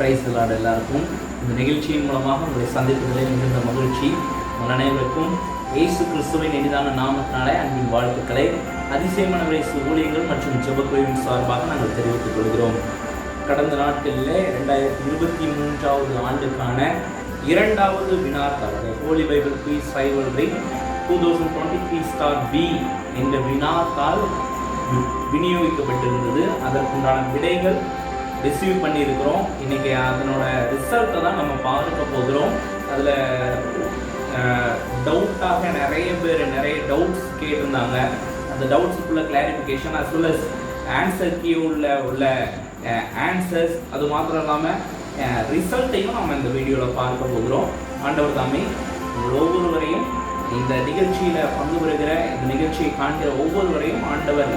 Price Lord எல்லாருக்கும் இந்த நிகழ்ச்சியின் மூலமாக உங்களை சந்திப்பதில் மிகுந்த மகிழ்ச்சி. உங்கள் அனைவருக்கும் இயேசு கிறிஸ்துவின் இனிதான நாமத்தினாலே அன்பின் வாழ்த்துக்களை அதிசயமான இயேசு ஊழியர்கள் மற்றும் ஜெபக்குழுவின் சார்பாக நாங்கள் தெரிவித்துக் கொள்கிறோம். கடந்த நாட்களில் 2023 ஆண்டுக்கான இரண்டாவது வினாத்தாள் holy bible quiz rivalry 2023 B என்ற வினாத்தாள் விநியோகிக்கப்பட்டிருந்தது. அதற்குண்டான விடைகள் ரிசீவ் பண்ணியிருக்கிறோம். இன்றைக்கி அதனோட ரிசல்ட்டை தான் நம்ம பார்க்க போகிறோம். அதில் டவுட்டாக நிறைய பேர் நிறைய டவுட்ஸ் கேட்டிருந்தாங்க. அந்த டவுட்ஸுக்குள்ள clarification as well as answer key உள்ள ஆன்சர்ஸ், அது மாத்திரம் இல்லாமல் ரிசல்ட்டையும் நம்ம இந்த வீடியோவில் பார்க்க போகிறோம். ஆண்டவர் தாமே ஒவ்வொருவரையும் இந்த நிகழ்ச்சியில் பங்கு பெறுகிற இந்த நிகழ்ச்சியை காண்கிற ஒவ்வொருவரையும் ஆண்டவர்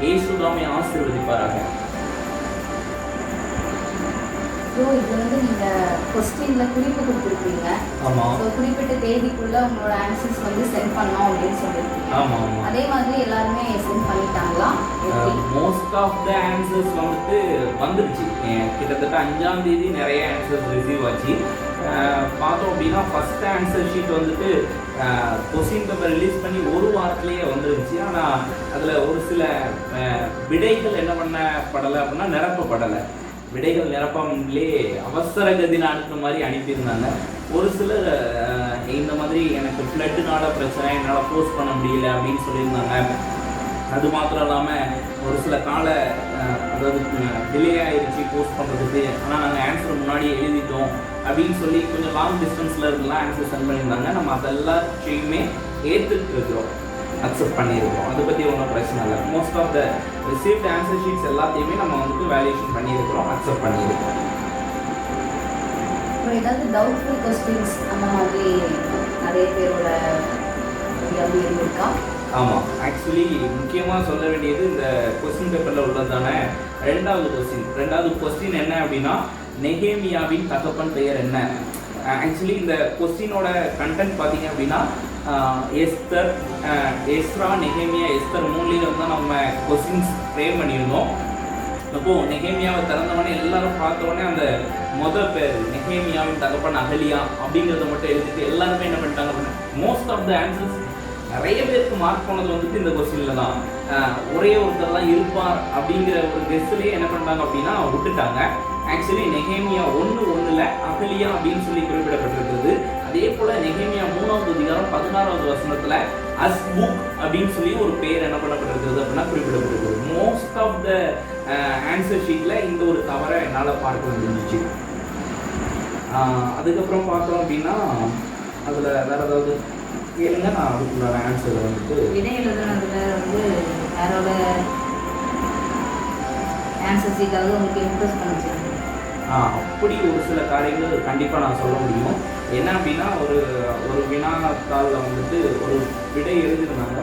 இயேசுதாமே ஆசீர்வதிப்பாராக. இது நீங்கள் கொஸ்டினில் குறிப்பு கொடுத்துருக்கீங்க. ஆமாம். ஸோ குறிப்பிட்ட தேதிக்குள்ளே உங்களோட ஆன்சர்ஸ் சென்ட் பண்ணோம் அப்படின்னு சொல்லியிருக்கீங்க. ஆமாம் ஆமாம். அதே மாதிரி எல்லாருமே சென்ட் பண்ணிட்டாங்களா? மோஸ்ட் ஆஃப் த ஆன்சர்ஸ் வந்துருச்சு. கிட்டத்தட்ட 5ஆம் தேதி நிறைய ஆன்சர்ஸ் ரிசீவ் ஆச்சு. பார்த்தோம் அப்படின்னா first answer sheet question paper release பண்ணி ஒரு வாரத்திலேயே வந்துருந்துச்சு. ஆனால் அதில் ஒரு சில விடைகள் என்ன பண்ணப்படலை அப்படின்னா நிரப்பப்படலை. விடைகள் நிரப்பாமலே அவசர கதியில் அனுப்புற மாதிரி அனுப்பியிருந்தாங்க. ஒரு சிலர் இந்த மாதிரி எனக்கு ஃப்ளட்டுனால பிரச்சனை, என்னால் போஸ்ட் பண்ண முடியல அப்படின்னு சொல்லியிருந்தாங்க. அது மாத்திரம் இல்லாமல் ஒரு சில அதாவது டிலே ஆகிடுச்சு போஸ்ட் பண்ணுறதுக்கு, ஆனால் நாங்கள் ஆன்சர் முன்னாடியே எழுதிட்டோம் அப்படின்னு சொல்லி கொஞ்சம் லாங் டிஸ்டன்ஸில் இருக்கலாம் ஆன்சர் சென்ட் பண்ணியிருந்தாங்க. நம்ம அதெல்லாத்தையுமே ஏற்றுட்டு இருக்கிறோம், அக்செப்ட் பண்ணியிருக்கோம். அதை பற்றி ஒன்றும் பிரச்சனை இல்லை. Most of the received answer sheets எல்லாத்தையுமே நம்ம வேல்யூஷன் பண்ணியிருக்கிறோம், அக்செப்ட் பண்ணியிருக்கோம். ஏதாவது டவுட்ஃபுல் கொஸ்டின்ஸ் அந்த மாதிரி நிறைய பேரோட இருக்கா? ஆமாம், ஆக்சுவலி முக்கியமாக சொல்ல வேண்டியது இந்த கொஸ்டின் பேப்பரில் உள்ளதான ரெண்டாவது கொஸ்டின் என்ன அப்படின்னா, நெகேமியாவின் தகப்பன் பெயர் என்ன? ஆக்சுவலி இந்த கொஸ்டினோட கண்டென்ட் பார்த்தீங்க அப்படின்னா எஸ்தர், எஸ்ரா, நெகேமியா, எஸ்தர் 3 தான் நம்ம கொஸ்டின்ஸ் ஃப்ரேம் பண்ணியிருந்தோம். அப்போது நெகேமியாவை திறந்தவொடனே எல்லாரும் பார்த்தோடனே அந்த மொதல் பேர் நெகேமியாவின் தகப்பன் அகலியா அப்படிங்கிறத மட்டும் எழுதிட்டு எல்லாருமே என்ன பண்ணிட்டாங்க அப்படின்னா மோஸ்ட் ஆஃப் த ஆன்சர்ஸ் நிறைய பேருக்கு மார்க் போனது இந்த கொஸ்டினில் தான். ஒரே ஒருத்தர் தான் இருப்பார் அப்படிங்கிற ஒரு கெஸ்ட்லேயே என்ன பண்ணிட்டாங்க அப்படின்னா விட்டுட்டாங்க. ஆக்சுவலி நெகேமியா 1:1 அகலியா அப்படின்னு சொல்லி குறிப்பிடப்பட்டிருக்கிறது. அதே போல் நெகேமியா 3ஆவது அதிகாரம் 16வது வசனத்தில் அஸ்புக் அப்படின்னு சொல்லி ஒரு பேர் என்ன பண்ணப்பட்டிருக்கிறது அப்படின்னா குறிப்பிடப்பட்டிருக்கிறது. மோஸ்ட் ஆஃப் த ஆன்சர் ஷீட்டில் இந்த ஒரு தவறை என்னால் பார்க்க முடிஞ்சிச்சு. அதுக்கப்புறம் பார்த்தோம் அப்படின்னா அதில் வேறு ஏதாவது கேளுங்க, நான் அதுக்குள்ள ஆன்சர் விடை எழுதுனதில் யாரோட ஆன்சர் ஷீட்டாவது உங்களுக்கு இம்ப்ரெஸ் பண்ணிச்சு? அப்படி ஒரு சில காரியங்கள் கண்டிப்பாக நான் சொல்ல முடியும். என்ன அப்படின்னா ஒரு வினாத்தாளில் ஒரு விடை எழுதிருந்தாங்க.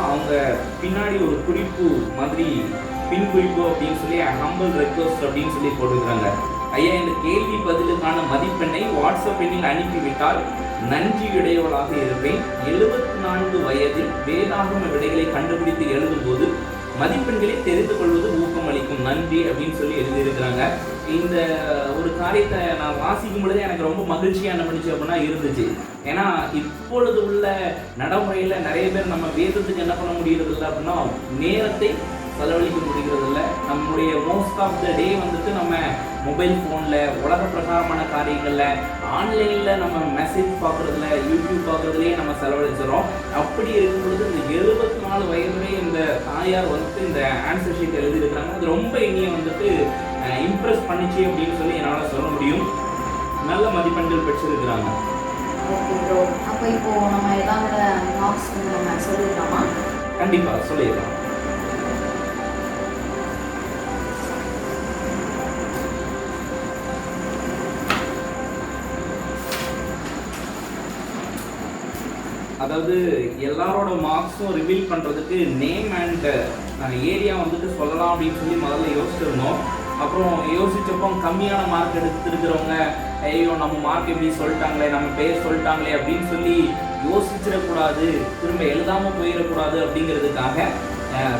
அவங்க பின்னாடி ஒரு குறிப்பு மாதிரி பின் குறிப்பு அப்படின்னு சொல்லி ஹம்பிள் ரெக்வஸ்ட் அப்படின்னு சொல்லி போட்டுக்கிறாங்க. ஐயா, இந்த கேள்வி பதிலுக்கான மதிப்பெண்ணை வாட்ஸ்அப் எண்ணில் அனுப்பிவிட்டால் நன்றியுடையவளாக இருப்பேன். 74 வயதில் வேதாகம விடைகளை கண்டுபிடித்து எழுதும்போது மதிப்பெண்களை தெரிந்து கொள்வது ஊக்கமளிக்கும், நன்றி அப்படின்னு சொல்லி எழுதியிருக்கிறாங்க. இந்த ஒரு காரியத்தை நான் வாசிக்கும் பொழுதே எனக்கு ரொம்ப மகிழ்ச்சியாக என்ன பண்ணிச்சு அப்படின்னா இருந்துச்சு. ஏன்னா இப்பொழுது உள்ள நடைமுறையில் நிறைய பேர் நம்ம வேதத்துக்கு என்ன பண்ண முடியறதில்லை அப்படின்னா நேரத்தை செலவழிக்க முடிகிறதில்ல. நம்முடைய மோஸ்ட் ஆஃப் த டே நம்ம மொபைல் ஃபோனில் உலக பிரகாரமான காரியங்களில் ஆன்லைனில் நம்ம மெசேஜ் பார்க்குறதுல யூடியூப் பார்க்குறதுலேயே நம்ம செலவழிச்சிடறோம். அப்படி இருக்கும் பொழுது இந்த 74 வயதுலே இந்த தாயார் இந்த ஆன்சர் ஷீட் எழுதியிருக்கிறாங்க. அது ரொம்ப என்னையை இம்ப்ரெஸ் பண்ணிச்சு அப்படின்னு சொல்லி என்னால் சொல்ல முடியும். நல்ல மதிப்பெண்கள் பெற்றிருக்கிறாங்க. ஓகே ப்ரோ, அப்போ இப்போது நம்ம எல்லாரோட மார்க்ஸ் நம்ம சொல்லிடலாமா? கண்டிப்பாக சொல்லிடலாம். அதாவது எல்லாரோட மார்க்ஸும் ரிவீல் பண்ணுறதுக்கு நேம் அண்ட் ஏரியா சொல்லலாம் அப்படின்னு சொல்லி முதல்ல யோசிச்சிருந்தோம். அப்புறம் யோசிச்சப்போ கம்மியான மார்க் எடுத்துருக்கிறவங்க ஐயோ நம்ம மார்க் எப்படி சொல்லிட்டாங்களே, நம்ம பேர் சொல்லிட்டாங்களே அப்படின்னு சொல்லி யோசிச்சிடக்கூடாது, திரும்ப எழுதாமல் போயிடக்கூடாது அப்படிங்கிறதுக்காக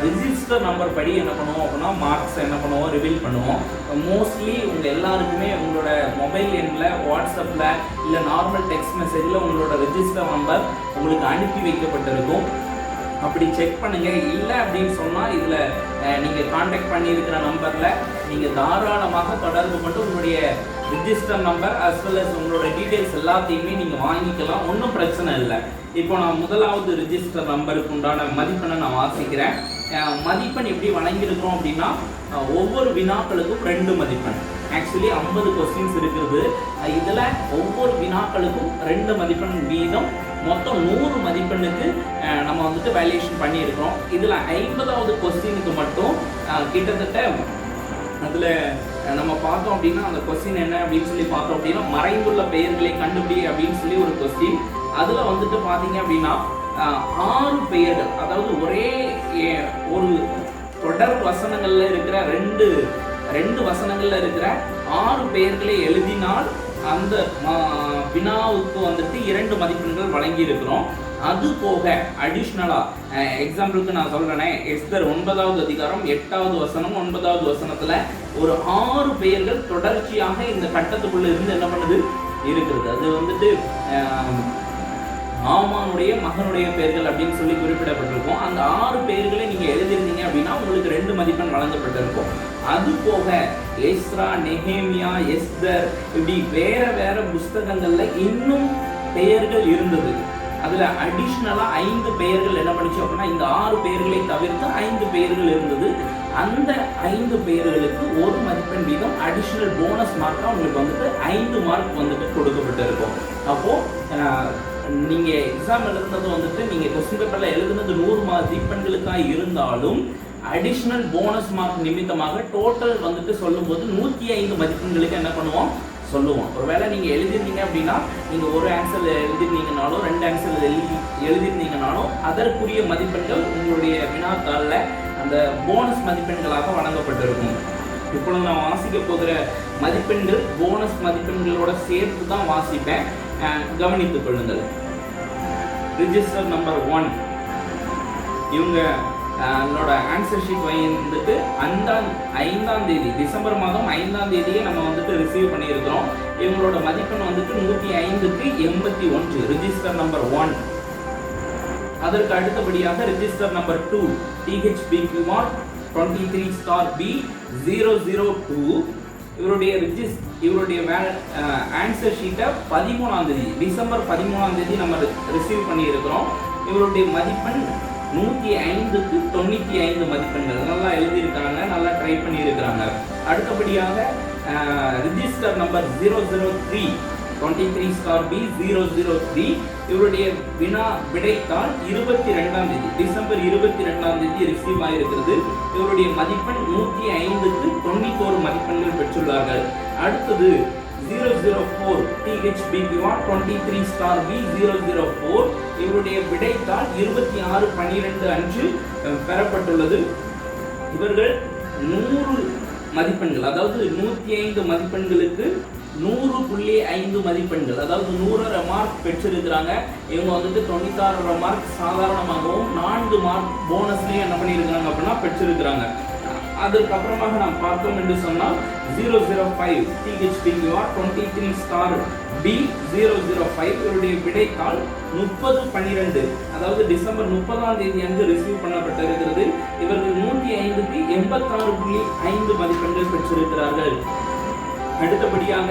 ரிஜிஸ்டர் நம்பர் படி என்ன பண்ணுவோம் அப்படின்னா மார்க்ஸ் என்ன பண்ணுவோம் ரிவீல் பண்ணுவோம். மோஸ்ட்லி உங்கள் எல்லாருக்குமே உங்களோட மொபைல் எண்ணில் வாட்ஸ்அப்பில் இல்லை நார்மல் டெக்ஸ்ட் மெசேஜில் உங்களோட ரிஜிஸ்டர் நம்பர் உங்களுக்கு அனுப்பி வைக்கப்பட்டிருக்கும். அப்படி செக் பண்ணுங்கள். இல்லை அப்படின்னு சொன்னால் இதில் நீங்கள் காண்டாக்ட் பண்ணியிருக்கிற நம்பரில் நீங்கள் தாராளமாக தொடர்பு கொண்டு உங்களுடைய register number as well as உங்களோட டீட்டெயில்ஸ் எல்லாத்தையுமே நீங்கள் வாங்கிக்கலாம். ஒன்றும் பிரச்சனை இல்லை. இப்போ நான் முதலாவது ரிஜிஸ்டர் நம்பருக்கு உண்டான மதிப்பெண்ணை நான் வாசிக்கிறேன். மதிப்பெண் எப்படி வழங்கியிருக்கிறோம் அப்படின்னா ஒவ்வொரு வினாக்களுக்கும் 2 மதிப்பெண். ஆக்சுவலி 50 கொஸ்டின்ஸ் இருக்குது. இதில் ஒவ்வொரு வினாக்களுக்கும் 2 மதிப்பெண் வீதம், மொத்தம் 100 மதிப்பெண்ணுக்கு நம்ம வந்துட்டு வேல்யூஷன் பண்ணியிருக்கிறோம். இதில் 50வது கொஸ்டினுக்கு மட்டும் கிட்டத்தட்ட அதில் நம்ம பார்த்தோம் அப்படின்னா அந்த கொஸ்டின் என்ன அப்படின்னு சொல்லி பார்த்தோம் அப்படின்னா மறைந்துள்ள பெயர்களை கண்டுபிடி அப்படின்னு சொல்லி ஒரு கொஸ்டின். அதில் வந்துட்டு பார்த்தீங்க அப்படின்னா 6 பெயர்கள், அதாவது ஒரே ஒரு தொடர் வசனங்களில் இருக்கிற ரெண்டு வசனங்களில் இருக்கிற 6 பெயர்களை எழுதினால் அந்த வினாவுக்கு வந்துட்டு 2 மதிப்பெண்கள் வழங்கி இருக்கிறோம். அது போக அடிஷ்னலா எக்ஸாம்பிளுக்கு நான் சொல்றேனே, எஸ்தர் 9வது அதிகாரம் 8வது வசனம் 9வது வசனத்துல ஒரு 6 பெயர்கள் தொடர்ச்சியாக இந்த கட்டத்துக்குள்ள இருந்து என்ன பண்ணுது இருக்கிறது. அது வந்துட்டு ஆமானுடைய மகனுடைய பெயர்கள் அப்படின்னு சொல்லி குறிப்பிடப்பட்டிருக்கும். அந்த 6 பெயர்களை நீங்க எழுதிருந்தீங்க அப்படின்னா உங்களுக்கு 2 மதிப்பெண் வழங்கப்பட்டிருக்கும். அது போக எஸ்ரா, நெஹேமியா, எஸ்தர் இப்படி வேற புஸ்தகங்கள்ல இன்னும் பெயர்கள் இருந்தது. அதுல அடிஷ்னலா 5 பெயர்கள் என்ன பண்ணிச்சு அப்படின்னா இந்த 6 பெயர்களை தவிர்த்து 5 பெயர்கள் இருந்தது. அந்த 5 பெயர்களுக்கு 1 மதிப்பெண் வீதம் அடிஷ்னல் போனஸ் மார்க்கா உங்களுக்கு வந்துட்டு 5 மார்க் வந்துட்டு கொடுக்கப்பட்டிருக்கும். அப்போ நீங்க எக்ஸாம் எழுதுனது வந்துட்டு நீங்க கொஸ்டின் பேப்பர்ல எழுதுனது 100 மதிப்பெண்களுக்காக இருந்தாலும் அடிஷ்னல் போனஸ் மார்க் நிமித்தமாக டோட்டல் வந்துட்டு சொல்லும்போது 105 மதிப்பெண்களுக்கு என்ன பண்ணுவோம் சொல்லுவோம். ஒருவேளை நீங்க எழுதிருந்தீங்க அப்படின்னா நீங்க ஒரு ஆன்சர் எழுதிருந்தீங்கனாலும் 2 ஆன்சர் எழுதிருந்தீங்கனாலும் அதற்குரிய மதிப்பெண்கள் உங்களுடைய வினாத்தாளில் அந்த போனஸ் மதிப்பெண்களாக வழங்கப்பட்டிருக்கும். இப்பொழுது நான் வாசிக்க போகிற மதிப்பெண்கள் போனஸ் மதிப்பெண்களோட சேர்த்து தான் வாசிப்பேன். கவனித்துக் கொள்ளுங்கள். ரிஜிஸ்டர் நம்பர் 1 இவங்க என்னோட ஆன்சர் ஷீட் வந்துட்டு 5ஆம் தேதி டிசம்பர் மாதம் 5ஆம் தேதியே நம்ம வந்துட்டு ரிசீவ் பண்ணியிருக்கிறோம். இவங்களோட மதிப்பெண் வந்துட்டு 105க்கு 81 ரிஜிஸ்டர் நம்பர் 1. அதற்கு அடுத்தபடியாக ரிஜிஸ்டர் நம்பர் 2 THBQR 23*B002 இவருடைய ஆன்சர் ஷீட்டை 13ஆம் தேதி டிசம்பர் 13ஆம் தேதி நம்ம ரிசீவ் பண்ணியிருக்கிறோம். இவருடைய மதிப்பெண் 105க்கு 95 மதிப்பெண்கள். நல்லா எழுதியிருக்காங்க, நல்லா ட்ரை பண்ணியிருக்கிறாங்க. அடுத்தபடியாக ரிஜிஸ்டர் நம்பர் 003 23*B003 இவருடைய விடைத்தாள் 22ஆம் தேதி டிசம்பர் 22ஆம் தேதி ரிசீவ் ஆகியிருக்கிறது. இவருடைய மதிப்பெண் 105க்கு 91 மதிப்பெண்கள் பெற்றுள்ளார்கள். அடுத்தது 004 THBQR 23*B004 இவருடைய விடைத்தாள் 26/12 அன்று பெறப்பட்டுள்ளது. இவர்கள் 100 மதிப்பெண்கள், அதாவது 105 மதிப்பெண்களுக்கு 100.5 மதிப்பெண்கள், அதாவது 100 மார்க் பெற்றிருக்கிறாங்க. இவங்க வந்துட்டு 96 மார்க் சாதாரணமாகவும் 4 மார்க் போனஸ்லயும் என்ன பண்ணியிருக்கிறாங்க அப்படின்னா பெற்றிருக்கிறாங்க. அதற்கப்புறமாக நாம் பார்த்தோம் என்று சொன்னால் 005 THBQR 23*B005 இவருடைய விடைத்தாள் 30/12 அதாவது டிசம்பர் 30ஆம் தேதி அன்று ரிசீவ் பண்ணப்பட்டிருக்கிறது. இவர்கள் 105க்கு 86.5 மதிப்பெண்கள் பெற்றிருக்கிறார்கள். அடுத்தபடியாக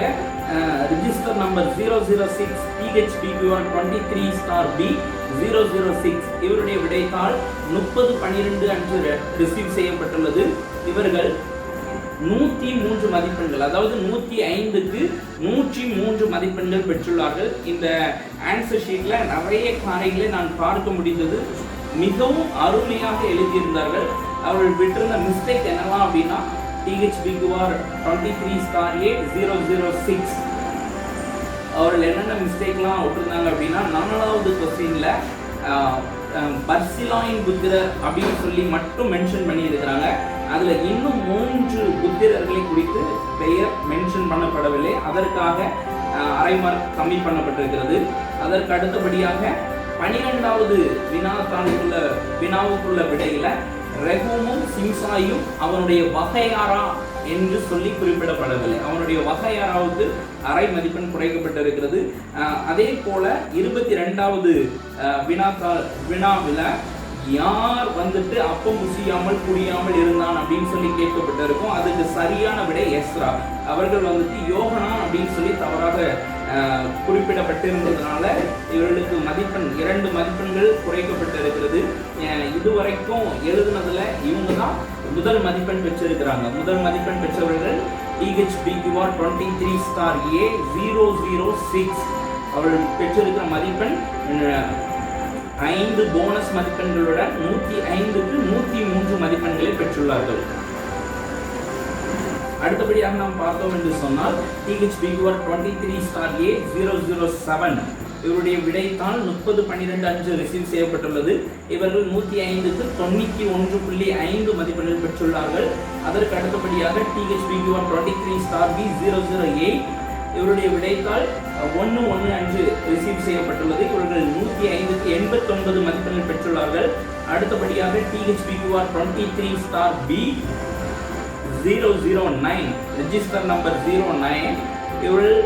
ரிஜிஸ்டர் நம்பர் 006 THBQR 23*B006 இவருடைய விடைத்தாள் 30/12 அன்று ரிசீவ் செய்யப்பட்டுள்ளது. இவர்கள் 103 மதிப்பெண்கள், அதாவது 105க்கு 103 மதிப்பெண்கள் பெற்றுள்ளார்கள். இந்த ஆன்சர் ஷீட்ல நிறைய காரியங்களை நான் பார்க்க முடிந்தது. மிகவும் அருமையாக எழுதியிருந்தார்கள். அவர்கள் விட்டிருந்த மிஸ்டேக் என்னலாம் அப்படின்னா THBQR 23*A006 அவர்கள் என்னென்ன மிஸ்டேக்லாம் விட்டுருந்தாங்க அப்படின்னா 4வது கொஸ்டின்ல பர்சிலாயின் புத்திரர் அப்படின்னு சொல்லி மட்டும் மென்ஷன் பண்ணியிருக்கிறாங்க. அதுல இன்னும் 3 புத்திரர்களை குறித்து பெயர் மென்ஷன் பண்ணப்படவில்லை. அதற்காக அரை மார்க் கம்மி பண்ணப்பட்டிருக்கிறது. அதற்கு அடுத்தபடியாக 12வது வினாவுக்குள்ள விடையில ரெஹூமும் சிம்சாயும் அவனுடைய வகையாரா என்று சொல்லி குறிப்பிடப்படவில்லை. அவனுடைய வகையாராவுக்கு அரை மதிப்பெண் குறைக்கப்பட்டிருக்கிறது. அதே போல 22வது வினாவில் யார் வந்துட்டு அப்பம் புசியாமல் குடியாமல் இருந்தான் அப்படின்னு சொல்லி கேட்கப்பட்டிருக்கும். அதுக்கு சரியான விடை எஸ்ரா. அவர்கள் வந்துட்டு யோகனான் அப்படின்னு சொல்லி தவறாக குறிப்பிடப்பட்டிருந்ததுனால இவர்களுக்கு மதிப்பெண் 2 மதிப்பெண்கள் குறைக்கப்பட்டிருக்கிறது. இதுவரைக்கும் எழுதுனதுல இவங்க தான் முதல் மதிப்பெண் பெற்றிருக்கிறாங்க. முதல் மதிப்பெண் பெற்றவர்கள் THBQR 23 ஸ்டார் A006. அவர்கள் பெற்றிருக்கிற மதிப்பெண் 5 போனஸ் மதிப்பெண்களுடன் 105க்கு 103 மதிப்பெண்களை பெற்றுள்ளார்கள். அடுத்தபடியாக நாம் பார்த்தோம் என்று சொன்னால் THBQR 23 ஸ்டார் A007 இவருடைய விடைத்தாள் 30/12 ரிசீவ் செய்யப்பட்டுள்ளது. இவர்கள் 105க்கு 91.5 மதிப்பெண்கள் பெற்றுள்ளார்கள். அதற்கு அடுத்தபடியாக THBQR 23 ஸ்டார் B008 இவருடைய விடைத்தாள் 115 ரிசீவ் செய்யப்பட்டுள்ளது. இவர்கள் 105க்கு 89 மதிப்பெண்கள் பெற்றுள்ளார்கள். அடுத்தபடியாக THBQR 23 star B009 register number 09 இவர்கள்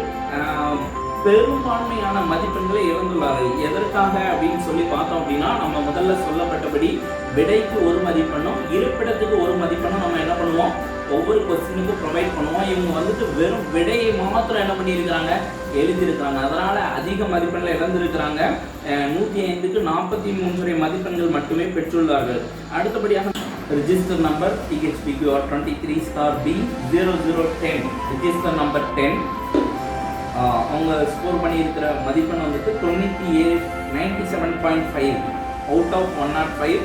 பெரும்பான்மையான மதிப்பெண்களை இழந்துள்ளார்கள். எதற்காக அப்படின்னு சொல்லி பார்த்தோம் அப்படின்னா, நம்ம முதல்ல சொல்லப்பட்டபடி விடைக்கு 1 மதிப்பெண்ணும் இருப்பிடத்துக்கு 1 மதிப்பெண்ணும் நம்ம என்ன பண்ணுவோம், ஒவ்வொரு கொஸ்டினுக்கும் ப்ரொவைட் பண்ணுவோம். இவங்க வந்துட்டு வெறும் விடையை மாத்திரம் என்ன பண்ணியிருக்கிறாங்க, எழுதியிருக்கிறாங்க. அதனால அதிக மதிப்பெண்களை இழந்திருக்கிறாங்க. 105க்கு 43 மதிப்பெண்கள் மட்டுமே பெற்றுள்ளார்கள். அடுத்தபடியாக register number THBQR 23 star B0010 register number 10 அவங்க ஸ்கோர் பண்ணியிருக்கிற மதிப்பெண் வந்துட்டு 97.5 அவுட் ஆஃப் 105.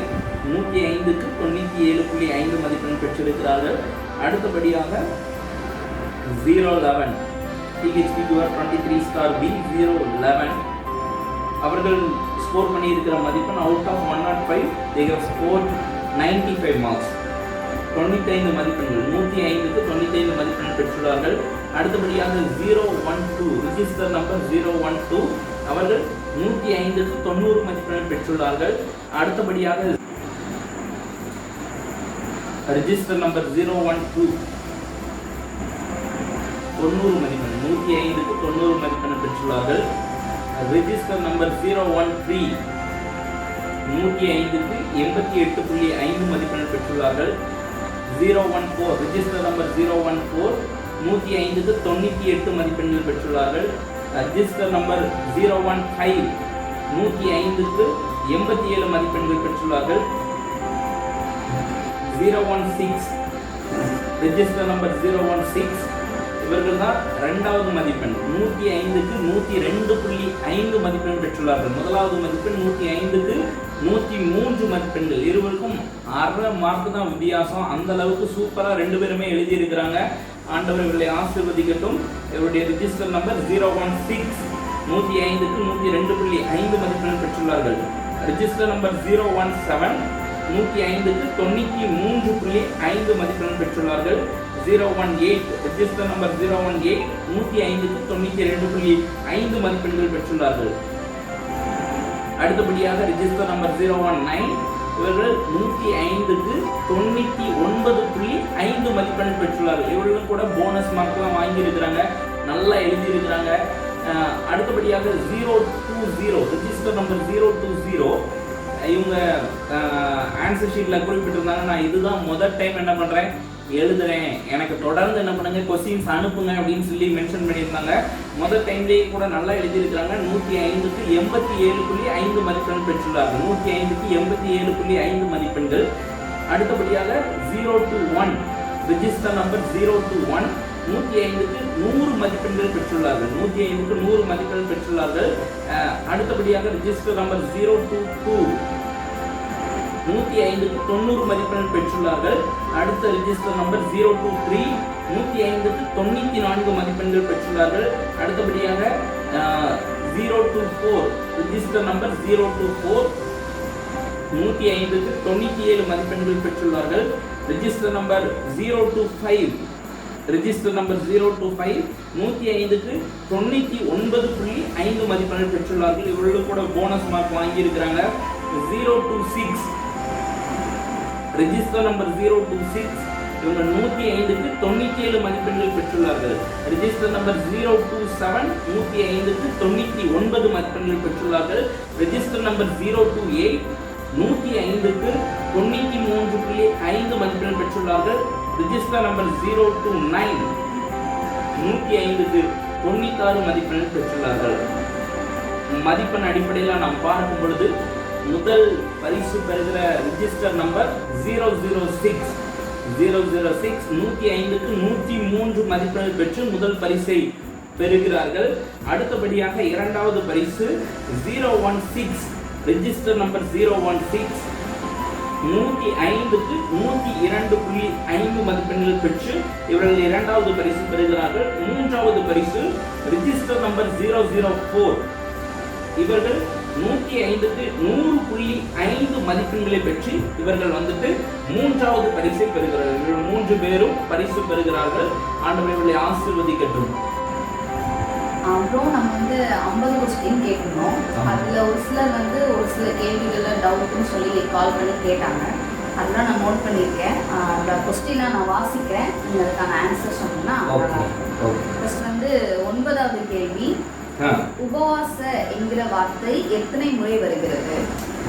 105க்கு 97.5 மதிப்பெண் பெற்றிருக்கிறார்கள். அடுத்தபடியாக 011 THBQR 23 ஸ்டார் B011 அவர்கள் ஸ்கோர் பண்ணியிருக்கிற மதிப்பெண் out of 105. they have scored 95 marks. 95 மதிப்பெண்கள் 105க்கு 95 மதிப்பெண் பெற்றுள்ளார்கள். அடுத்தபடியாக 012 ரிஜிஸ்டர் நம்பர் 012 அவர்கள் 105க்கு 90 மதிப்பெண் பெற்றுள்ளார்கள். அடுத்தபடியாக ரிஜிஸ்டர் நம்பர் 012 90 மதிப்பெண் 105க்கு 90 மதிப்பெண் பெற்றுள்ளார்கள். ரிஜிஸ்டர் நம்பர் 013 105க்கு 88.5 மதிப்பெண் பெற்றுள்ளார்கள். 014 ரிஜிஸ்டர் நம்பர் 014 105க்கு 98 மதிப்பெண்கள் பெற்றுள்ளார்கள். ரிஜிஸ்டர் நம்பர் 015 105க்கு 87 மதிப்பெண்கள் பெற்றுள்ளார்கள். 016 ரிஜிஸ்டர் நம்பர் 016 இவர்கள் தான் 2வது மதிப்பெண் 105க்கு 102.5 மதிப்பெண் பெற்றுள்ளார்கள். முதலாவது மதிப்பெண் 105க்கு 103 மதிப்பெண்கள். இருவருக்கும் 1/2 மார்க் தான் வித்தியாசம். அந்த அளவுக்கு சூப்பரா 2 பேருமே எழுதியிருக்கிறாங்க. ஆண்டவர் இவர்களை ஆசீர்வதிக்கட்டும். இவருடைய ரிஜிஸ்டர் நம்பர் 016 105க்கு 102.5 மதிப்பெண்கள் பெற்றுள்ளார்கள். ரிஜிஸ்டர் நம்பர் 017 105க்கு 93.5 மதிப்பெண்கள் பெற்றுள்ளார்கள். 018 ரிஜிஸ்டர் நம்பர் 018 105க்கு 92.5 மதிப்பெண்கள் பெற்றுள்ளார்கள். அடுத்தபடியாக ரிஜிஸ்டர் நம்பர் 019 இவர்கள் 105க்கு 99.5 மதிப்பெண் பெற்றுள்ளார்கள். இவர்களும் கூட போனஸ் மார்க்லாம் வாங்கியிருக்கிறாங்க, நல்லா எழுதியிருக்கிறாங்க. அடுத்தபடியாக 020 ரிஜிஸ்டர் நம்பர் 020 இவங்க ஆன்சர் ஷீட்டில் குறிப்பிட்டிருந்தாங்க, நான் இதுதான் முதல் டைம் என்ன பண்ணுறேன் எழுதுறேன், எனக்கு தொடர்ந்து என்ன பண்ணுங்க கொஸ்டின்ஸ் அனுப்புங்க அப்படின்னு சொல்லி மென்ஷன் பண்ணியிருந்தாங்க. முதல் டைம்லேயே கூட நல்லா எழுதியிருக்கிறாங்க. 105க்கு 87.5 மதிப்பெண் பெற்றுள்ளார்கள். 105க்கு 87.5 மதிப்பெண்கள். அடுத்தபடியாக 021 ரிஜிஸ்டர் நம்பர் 021 105க்கு 100 மதிப்பெண்கள் பெற்றுள்ளார்கள். 105க்கு 100 மதிப்பெண்கள் பெற்றுள்ளார்கள். அடுத்தபடியாக ரிஜிஸ்டர் நம்பர் 022 105க்கு 90 மதிப்பெண் பெற்றுள்ளார்கள். அடுத்த ரிஜிஸ்டர் நம்பர் 023 105க்கு 94 மதிப்பெண்கள் பெற்றுள்ளார்கள். அடுத்தபடியாக 024 ரிஜிஸ்டர் நம்பர் 024 105க்கு 97 மதிப்பெண்கள் பெற்றுள்ளார்கள். ரிஜிஸ்டர் நம்பர் 025 ரிஜிஸ்டர் நம்பர் 025 105க்கு 99.5 மதிப்பெண்கள் பெற்றுள்ளார்கள். இவர்களுக்கு கூட போனஸ் மார்க் வாங்கி இருக்கிறாங்க. 026 ரெஜிஸ்டர் நம்பர் 026 இவங்க 105க்கு 97 மதிப்பெண்கள் பெற்றுள்ளார்கள். ரெஜிஸ்டர் நம்பர் 027 105க்கு 99 மதிப்பெண்கள் பெற்றுள்ளார்கள். ரெஜிஸ்டர் நம்பர் 028 105க்கு 93.5 மதிப்பெண்கள் பெற்றுள்ளார்கள். ரெஜிஸ்டர் நம்பர் 029 105க்கு 96 மதிப்பெண்கள் பெற்றுள்ளார்கள். மதிப்பெண் அடிப்படையில் நாம் பார்க்கும் பொழுது முதல் பரிசு பெறுகிற ரெஜிஸ்டர் நம்பர் 006 105க்கு 103 மதிப்பெண்கள் பெற்று முதல் பரிசை பெறுகிறார்கள். அடுத்தபடியாக இரண்டாவது பரிசு 016 ரெஜிஸ்டர் நம்பர் 016 105க்கு 102.5 மதிப்பெண்கள் பெற்று இவர்கள் இரண்டாவது பரிசு பெறுகிறார்கள். மூன்றாவது பரிசு ரெஜிஸ்டர் நம்பர் 004 இவர்கள் 105க்கு 100.5 மதிப்பெண்களை பெற்று இவர்கள் வந்துட்டு மூன்றாவது பரிசை பெறுகிறார்கள். இவர்கள் 3 பேரும் பரிசு பெறுகிறார்கள். ஆண்டவர் இவர்களை ஆசீர்வதிக்கட்டும். அப்புறம் நம்ம வந்து 50 கொஸ்டின் கேட்கணும். அதில் ஒரு சிலர் வந்து ஒரு சில கேள்விகளில் டவுட்டுன்னு சொல்லி கால் பண்ணி கேட்டாங்க. அதெல்லாம் நான் நோட் பண்ணியிருக்கேன். அந்த கொஸ்டினை நான் வாசிக்கிறேன். நீங்கள் அதுக்கான ஆன்சர் சொன்னீங்கன்னா ஃபர்ஸ்ட் வந்து 9வது கேள்வி, உபவாச என்கிற வார்த்தை எத்தனை முறை வருகிறது?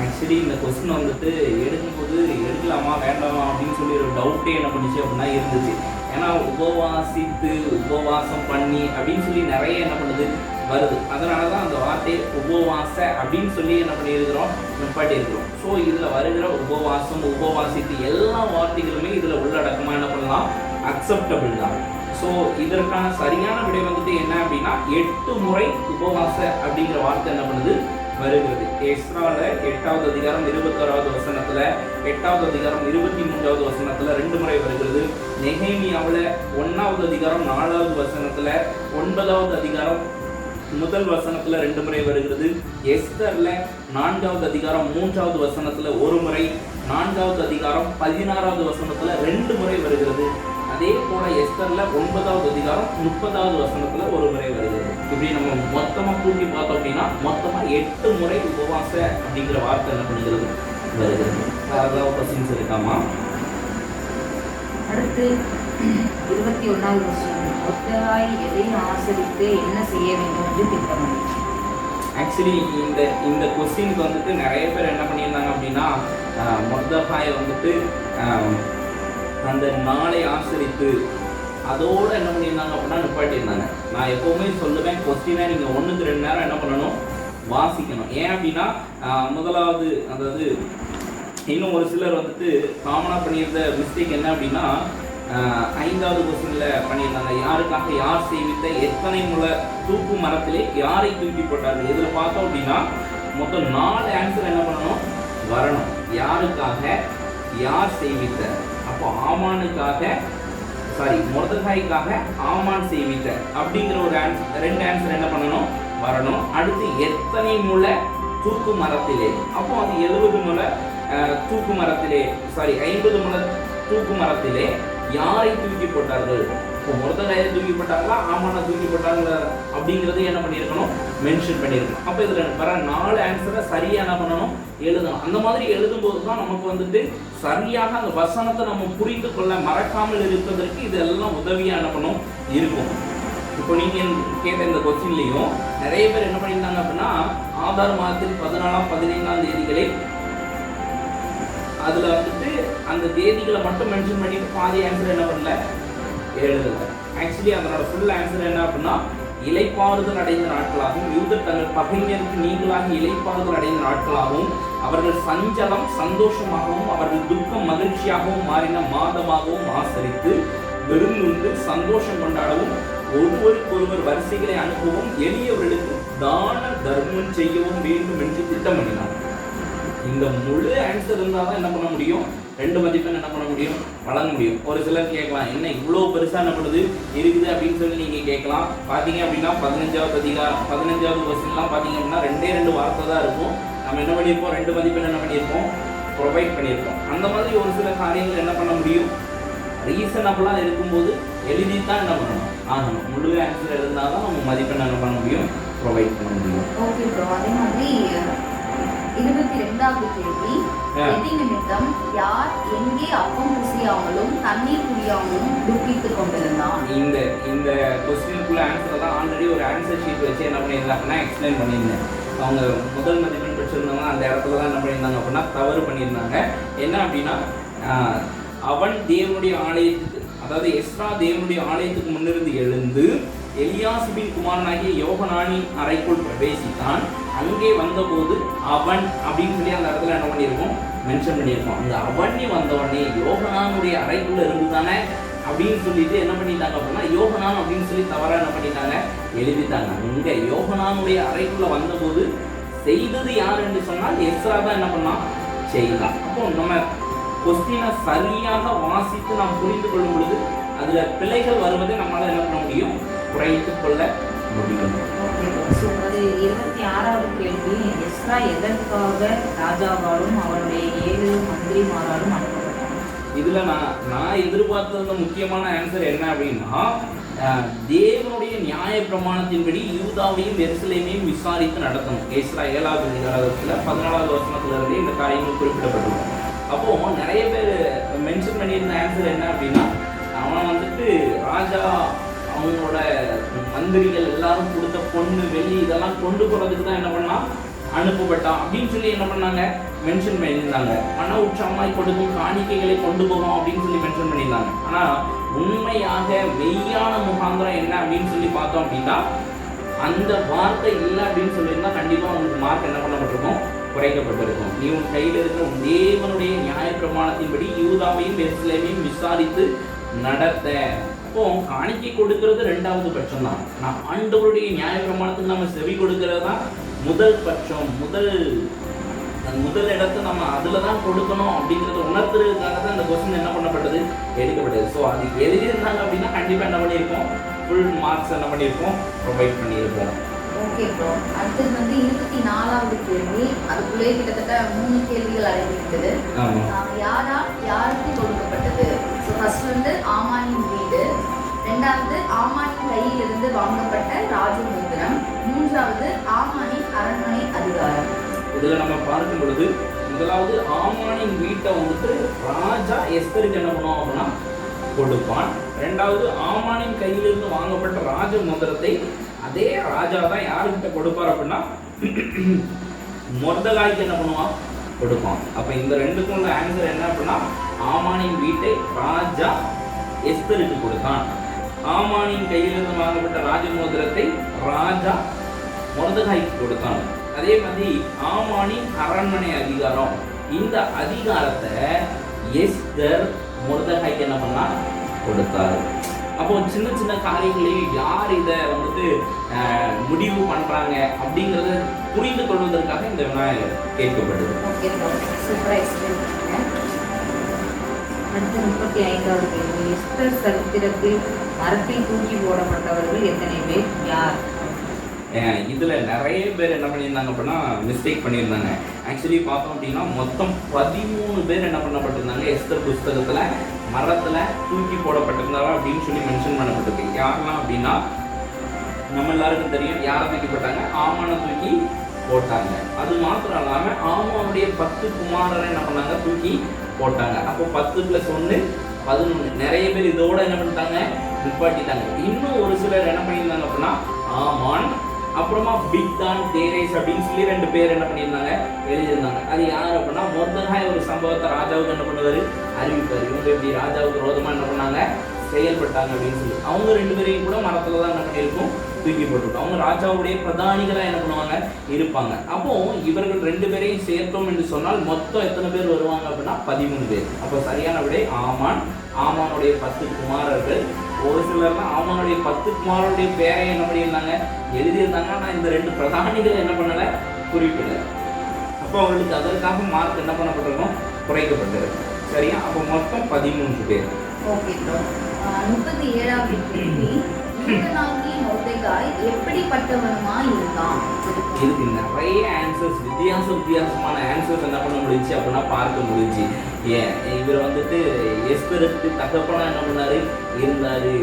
ஆக்சுவலி இந்த கொஸ்டின் வந்துட்டு எடுக்கும்போது எடுக்கலாமா வேண்டாமா அப்படின்னு சொல்லி ஒரு டவுட்டே என்ன பண்ணிச்சு அப்படின்னா இருந்துச்சு. ஏன்னா உபவாசித்து உபவாசம் பண்ணி அப்படின்னு சொல்லி நிறைய என்ன பண்ணுது வருது. அதனால தான் அந்த வார்த்தையை உபவாச அப்படின்னு சொல்லி என்ன பண்ணியிருக்கிறோம் நிப்பாட்டி இருக்கிறோம். ஸோ இதில் வருகிற உபவாசம் உபவாசித்து எல்லா வார்த்தைகளுமே இதில் உள்ளடக்கமாக என்ன பண்ணலாம், அக்செப்டபிள் தான். ஸோ இதற்கான சரியான விடை வந்துட்டு என்ன அப்படின்னா 8 முறை உபவாச அப்படிங்கிற வார்த்தை என்ன பண்ணுது வருகிறது. எஸ்ரால 8வது அதிகாரம் 21வது வசனத்துல, 8வது அதிகாரம் 23வது வசனத்துல 2 முறை வருகிறது. நெகேமியாவில் 1வது அதிகாரம் 4வது வசனத்துல, 9வது அதிகாரம் 1 வசனத்துல 2 முறை வருகிறது. எஸ்தர்ல 4வது அதிகாரம் 3வது வசனத்துல 1 முறை, 4வது அதிகாரம் 16வது வசனத்துல 2 முறை வருகிறது. அதே போல எஸ்தர்ல 9வது அதிகாரம் 30வது வசனத்துல 1 முறை வருகிறது. இப்படி நம்ம மொத்தமா கூட்டி பார்த்தோம் அப்படின்னா மொத்தமா 8 முறை உபவாச அப்படிங்கிற வார்த்தை என்ன பண்ணுகிறது வருகிறது. அதாவது கொஸ்டின்ஸ் இருக்காமா? அடுத்து 21வது கொஸ்டின், ஒத்தராய் எதை ஆசரித்து என்ன செய்ய வேண்டும் என்று திட்டமிடு. ஆக்சுவலி இந்த கொஸ்டினுக்கு வந்துட்டு நிறைய பேர் என்ன பண்ணியிருந்தாங்க அப்படின்னா மொர்தெகாயை வந்துட்டு அந்த நாளை ஆசரித்து அதோடு என்ன பண்ணியிருந்தாங்க அப்படின்னா நிப்பாட்டியிருந்தாங்க. நான் எப்போவுமே சொல்லுவேன், கொஸ்டினை நீங்கள் 1க்கு 2 நேரம் என்ன பண்ணணும், வாசிக்கணும். ஏன் அப்படின்னா முதலாவது அதாவது இன்னும் ஒரு சிலர் வந்துட்டு காமனாக பண்ணியிருந்த மிஸ்டேக் என்ன அப்படின்னா 5வது கொஸ்டினில் பண்ணியிருந்தாங்க, யாருக்காக யார் செய்வித்த எத்தனை முளை தூக்கு மரத்திலே யாரை தூக்கி போட்டார்கள். இதில் பார்த்தோம் அப்படின்னா மொத்தம் 4 ஆன்சர் என்ன பண்ணணும் வரணும். யாருக்காக யார் செய்வித்த, அப்போ ஆமானுக்காக மொர்தெகாய்க்காக ஆமான் செய்வித்த அப்படிங்கிற ஒரு 2 ஆன்சர் என்ன பண்ணணும் வரணும். அடுத்து எத்தனை முளை தூக்கு மரத்திலே, அப்போ அது 70 முளை தூக்கு மரத்திலே 50 முளை தூக்கு மரத்திலே யாரை தூக்கி போட்டார்கள். இப்போ மொர்தெகாயை தூக்கி போட்டாங்களா ஆமானை தூக்கி போட்டாங்களா அப்படிங்கிறது என்ன பண்ணியிருக்கணும் மென்ஷன் பண்ணியிருக்கணும். அப்போ இதில் வர 4 ஆன்சரை சரியாக என்ன பண்ணணும் எழுதணும். அந்த மாதிரி எழுதும்போது தான் நமக்கு வந்துட்டு சரியாக அந்த வசனத்தை நம்ம புரிந்து கொள்ள மறக்காமல் இருப்பதற்கு இதெல்லாம் உதவியாக என்ன பண்ணும் இருக்கும். இப்போ நீங்கள் கேட்ட இந்த கொஸ்டின்லையும் நிறைய பேர் என்ன பண்ணியிருந்தாங்க அப்படின்னா ஆதார் மாதத்தில் 14ஆம் 15ஆம் தேதிகளை அதில் வந்துட்டு அந்த தேதிகளை மட்டும் மென்ஷன் பண்ணிட்டு பாதி ஆன்சர் என்ன பண்ணல எழுதலை. ஆக்சுவலி அதனோட ஃபுல் ஆன்சர் என்ன அப்படின்னா இலைப்பாறுதல் அடைந்த நாட்களாகவும் யூதர் தங்கள் பகைஞருக்கு நீங்களாகி இலைப்பாறுதல் அடைந்த நாட்களாகவும் அவர்கள் சஞ்சலம் சந்தோஷமாகவும் அவர்கள் துக்கம் மகிழ்ச்சியாகவும் மாறின மாதமாகவும் ஆசரித்து விருந்துண்டு சந்தோஷம் கொண்டாடவும் ஒருவருக்கொருவர் வரிசைகளை அனுப்பவும் எளியவர்களுக்கு தான தர்மம் செய்யவும் வேண்டும் என்று திட்டம் பண்ணினார். இந்த முழு ஆன்சர் இருந்தால் தான் என்ன பண்ண முடியும், 2 மதிப்பெண் என்ன பண்ண முடியும் வழங்க முடியும். ஒரு சிலர் கேட்கலாம், என்ன இவ்வளோ பெருசாக என்ன பண்ணுது இருக்குது அப்படின்னு சொல்லி நீங்கள் கேட்கலாம். பார்த்தீங்க அப்படின்னா 15வது கொஸ்டின்லாம் பார்த்தீங்க அப்படின்னா 2 வார்த்தை தான் இருக்கும். நம்ம என்ன பண்ணியிருப்போம் 2 மதிப்பெண் என்ன பண்ணியிருப்போம் ப்ரொவைட் பண்ணியிருப்போம். அந்த மாதிரி ஒரு சில காரியங்கள் என்ன பண்ண முடியும் ரீசனபிளாக இருக்கும்போது எழுதி தான் என்ன பண்ணணும் ஆகணும். முழு ஆன்சர் இருந்தால் தான் நம்ம மதிப்பெண் என்ன பண்ண முடியும் ப்ரொவைட் பண்ண முடியும். Okay bro. அதே மாதிரி 22வது கேள்வி, எதி நிமித்தம் யார் எங்கே அப்பம் புசியாமலும் தண்ணீர் குடியாமலும் துக்கித்துக் கொண்டிருந்தான். இந்த கொஸ்டினுக்குள்ள ஆன்சர் தான் ஆல்ரெடி ஒரு ஆன்சர் ஷீட் வச்சு என்ன பண்ணியிருந்தாங்கன்னா எக்ஸ்பிளைன் பண்ணியிருந்தேன். அவங்க முதல் மதிப்பெண் பெற்றிருந்தவங்க அந்த இடத்துல தான் என்ன பண்ணியிருந்தாங்க அப்படின்னா தவறு பண்ணியிருந்தாங்க. என்ன அப்படின்னா அவன் தேவனுடைய ஆலயத்துக்கு, அதாவது எஸ்ரா தேவனுடைய ஆலயத்துக்கு முன்னிருந்து எழுந்து எலியாசிபின் குமாரனாகிய யோகனானின் அறைக்குள் பிரவேசித்தான். அங்கே வந்தபோது அவன் அப்படின்னு சொல்லி அந்த இடத்துல என்ன பண்ணியிருக்கோம், மென்ஷன் பண்ணியிருக்கோம். அந்த அவனி வந்தவனே யோகனானுடைய அறைக்குள்ள இருந்து தானே அப்படின்னு சொல்லிட்டு என்ன பண்ணிட்டாங்க அப்படின்னா யோகனான் அப்படின்னு சொல்லி தவறா என்ன பண்ணிட்டாங்க, எழுதிட்டாங்க. அங்க யோகனானுடைய அறைக்குள்ள வந்தபோது செய்தது யார் என்று சொன்னால் எஸ்ரா தான் என்ன பண்ணா, செய்யலாம். அப்போ நம்ம கொஸ்டினை சரியாக வாசித்து நாம் புரிந்து கொள்ளும் பொழுது அதுல பிழைகள் வருவதை நம்மளால என்ன பண்ண முடியும், குறைத்துக் கொள்ள முடியும். 26வது கேள்வி, எஸ்ரா எதற்காக ராஜாவாலும் அவருடைய 7 மந்திரிமாராலும் அனுப்பப்பட்டார்? இதுல நான் எதிர்பார்த்தது முக்கியமான ஆன்சர் என்ன அப்படின்னா, தேவனுடைய நியாய பிரமாணத்தின்படி யூதாவையும் எருசலேமையும் விசாரித்து நடத்தணும். எஸ்ரா 7வது அதிகாரத்துல 14வது வசனத்துல இருந்து இந்த காரியங்கள் குறிப்பிடப்பட்டிருக்கும். அப்போ நிறைய பேர் மென்ஷன் பண்ணியிருந்த ஆன்சர் என்ன அப்படின்னா, அவன் வந்துட்டு ராஜா அவங்களோட மந்திரிகள் எல்லாரும் கொடுத்த பொண்ணு வெள்ளி இதெல்லாம் கொண்டு போறதுக்கு தான் என்ன பண்ணா, அனுப்பப்பட்டான் அப்படின்னு சொல்லி என்ன பண்ணாங்க, மென்ஷன் பண்ணியிருந்தாங்க. மன உற்சாகமாய் கொடுக்கும் காணிக்கைகளை கொண்டு போகும் அப்படின்னு சொல்லி மென்ஷன் பண்ணியிருந்தாங்க. ஆனா உண்மையாக மெய்யான முகாந்திரம் என்ன அப்படின்னு சொல்லி பார்த்தோம் அப்படின்னா அந்த வார்த்தை இல்லை அப்படின்னு சொல்லியிருந்தா கண்டிப்பா உங்களுக்கு மார்க் என்ன பண்ணப்பட்டிருக்கும், குறைக்கப்பட்டிருக்கும். நீ உன் கையில் இருக்கிற உன் தேவனுடைய நியாய பிரமாணத்தின்படி யூதாவையும் எருசலேமையும் விசாரித்து நடத்த. அப்போ காணிக்கை கொடுக்கிறது 2வது பட்சம் தான். நான் ஆண்டவருடைய நியாய பிரமாணத்துக்கு நம்ம செவி கொடுக்கிறது தான் முதல் பட்சம். முதல் இடத்தை நம்ம அதில் தான் கொடுக்கணும் அப்படிங்கிறத உணர்த்துறதுக்காக தான் இந்த கொஸ்டின் என்ன பண்ணப்பட்டது, எடுக்கப்பட்டது. ஸோ அது எழுதியிருந்தாங்க அப்படின்னா கண்டிப்பாக என்ன பண்ணியிருக்கோம், ஃபுல் மார்க்ஸ் என்ன பண்ணியிருக்கோம், ப்ரொவைட் பண்ணியிருக்கோம். Okay bro. அடுத்தது வந்து 24வது கேள்வி. அதுக்குள்ளே கிட்டத்தட்ட 3 கேள்விகள் அடங்கியிருக்குது. யாருக்கு கொடுக்கப்பட்டது? ஸோ ஃபர்ஸ்ட் வந்து ஆமானின் வீடு, 2வது ஆமானின் கையில் இருந்து வாங்கப்பட்ட ராஜமுத்திரம், 3வது ஆமானின் அரண்மனை அதிகாரம். இதில் நம்ம பார்க்கும் பொழுது முதலாவது ஆமானின் வீட்டை வந்துட்டு ராஜா எஸ்தருக்கு என்ன பண்ணுவோம் அப்படின்னா கொடுப்பான். 2வது ஆமானின் கையிலிருந்து வாங்கப்பட்ட ராஜ முத்திரத்தை அதே ராஜா தான் யாருக்கிட்ட கொடுப்பார் அப்படின்னா மொர்தெகாய்க்கு என்ன பண்ணுவான், கொடுப்பான். அப்ப இந்த 2க்கும் உள்ள ஆன்சர் என்ன அப்படின்னா ஆமானின் வீட்டை ராஜா எஸ்தருக்கு கொடுத்தான். ஆமானின் கையிலிருந்து வாங்கப்பட்ட ராஜ மோதிரத்தை ராஜா மொர்தெகாய்க்கு கொடுத்தான். அதே மாதிரி ஆமானின் அரண்மனை அதிகாரம், இந்த அதிகாரத்தை எஸ்தர் மொர்தெகாய்க்கு என்ன பண்ணா, கொடுத்தாரு. அப்போ சின்ன சின்ன காரியங்களையும் யார் இதை வந்துட்டு முடிவு பண்றாங்க அப்படிங்கறத புரிந்து கொள்வதற்காக இந்த விநாயகர் கேட்கப்படுது. அடுத்து 35வது கேள்வி, எஸ்தர் சரித்திரத்தில் மரத்தில் தூக்கி போடப்பட்டவர்கள் எத்தனை பேர், யார்? இதுல நிறைய பேர் என்ன பண்ணியிருந்தாங்க அப்படின்னா மிஸ்டேக் பண்ணியிருந்தாங்க. ஆக்சுவலி பார்த்தோம் அப்படின்னா மொத்தம் 13 பேர் என்ன பண்ணப்பட்டிருந்தாங்க எஸ்தர் புஸ்தகத்துல மரத்துல தூக்கி போடப்பட்டிருந்தாரா அப்படின்னு சொல்லி மென்ஷன் பண்ணப்பட்டிருக்கு. யாரெல்லாம் அப்படின்னா நம்ம எல்லாருக்கும் தெரியும் யாரை தூக்கி போட்டாங்க, ஆமானை தூக்கி போட்டாங்க. அது மாத்திரம் இல்லாம ஆமானுடைய 10 குமாரரை என்ன பண்ணாங்க, தூக்கி போட்டாங்க. அப்போ 10 + 1 11. நிறைய பேர் இதோட என்ன பண்ணிட்டாங்க, நிப்பாட்டிட்டாங்க. இன்னும் ஒரு சிலர் என்ன பண்ணியிருந்தாங்க அப்படின்னா ஆமான் அப்புறமா பிக்தான் தேரேஸ் அப்படின்னு சொல்லி 2 பேர் என்ன பண்ணியிருந்தாங்க, எழுதியிருந்தாங்க. அது யார் அப்படின்னா மொர்தெகாய் ஒரு சம்பவத்தை ராஜாவுக்கு என்ன பண்ணுவாரு, அறிவிப்பார். இவங்க இப்படி ராஜாவுக்கு விரோதமா என்ன பண்ணாங்க, செயல்பட்டாங்க அப்படின்னு சொல்லி அவங்க 2 பேரையும் கூட மரத்துல தான் என்ன பண்ணியிருக்கும், தூக்கி போட்டுருக்கோம். அவங்க ராஜாவுடைய பிரதானிகளா என்ன பண்ணுவாங்க, இருப்பாங்க. அப்போ இவர்கள் 2 பேரையும் சேர்த்தோம் என்று சொன்னால் மொத்தம் எத்தனை பேர் வருவாங்க அப்படின்னா 13 பேர். அப்போ சரியான விடை ஆமான். ஆமானுடைய 10 குமாரர்கள். ஒரு சிலர்லாம் ஆமானுடைய 10 குமாரருடைய பேரை என்ன பண்ணியிருந்தாங்க, எழுதியிருந்தாங்க. ஆனால் இந்த 2 பிரதானிகள் என்ன பண்ணல, குறிப்பிடல. அப்போ அவர்களுக்கு அதற்காக மார்க் என்ன பண்ணப்பட்டிருக்கும், குறைக்கப்பட்டிருக்கு. சரியா? அப்போ மொத்தம் 13 பேர். Okay bro. 37வது கேள்வி, மொர்தெகாய் எப்படிப்பட்டவனுமா இருந்தான்? இதுக்கு நிறைய ஆன்சர்ஸ், வித்தியாசமான ஆன்சர்ஸ் என்ன பண்ண முடிஞ்சு அப்படின்னா பார்க்க முடிஞ்சு. இவர் வந்துட்டு எஸ்தருக்கு தகப்பனா என்ன பண்ணாரு இருந்தாரு,